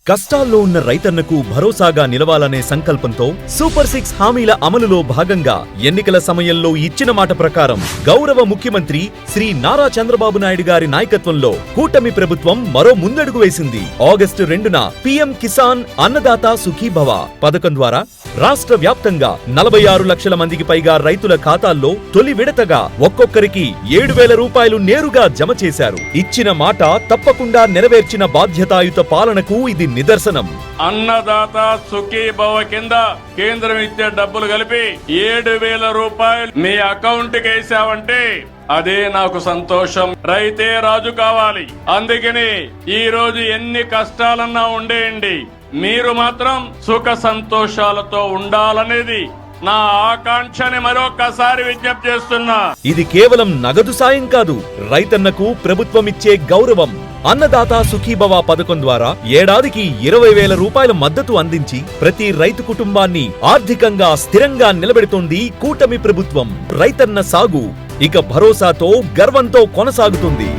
కష్టాల్లో ఉన్న రైతన్నకు భరోసాగా నిలవాలనే సంకల్పంతో సూపర్ 6 హామీల అమలులో భాగంగా ఎన్నికల సమయంలో ఇచ్చిన మాట ప్రకారం గౌరవ ముఖ్యమంత్రి శ్రీ నారా చంద్రబాబు నాయుడు గారి నాయకత్వంలో కూటమి ప్రభుత్వం మరో ముందడుగు వేసింది. ఆగస్టు 2న పీఎం కిసాన్ అన్నదాత సుఖీభవ పథకం ద్వారా రాష్ట్ర వ్యాప్తంగా 46 లక్షల మందికి పైగా రైతుల ఖాతాల్లో తొలి విడతగా ఒక్కొక్కరికి 7,000 రూపాయలు నేరుగా జమ చేశారు. ఇచ్చిన మాట తప్పకుండా నెరవేర్చిన బాధ్యతాయుత పాలనకు ఇది నిదర్శనం. అన్నదాత సుఖీభవ కింద కేంద్రం ఇచ్చే డబ్బులు కలిపి 7,000 రూపాయలు మీ అకౌంట్ కి వేసావంటే అదే నాకు సంతోషం. రైతే రాజు కావాలి. అందుకని ఈ రోజు ఎన్ని కష్టాలన్నా ఉండేయండి, మీరు మాత్రం సుఖ సంతోషాలతో ఉండాలనేది నా ఆకాంక్షని మరొకసారి విజ్ఞప్తి చేస్తున్నా. ఇది కేవలం నగదు సాయం కాదు, రైతన్నకు ప్రభుత్వమిచ్చే గౌరవం. అన్నదాత సుఖీభవ పథకం ద్వారా ఏడాదికి 20,000 రూపాయల మద్దతు అందించి ప్రతి రైతు కుటుంబాన్ని ఆర్థికంగా స్థిరంగా నిలబెడుతోంది కూటమి ప్రభుత్వం. రైతన్న సాగు ఇక భరోసాతో, గర్వంతో కొనసాగుతుంది.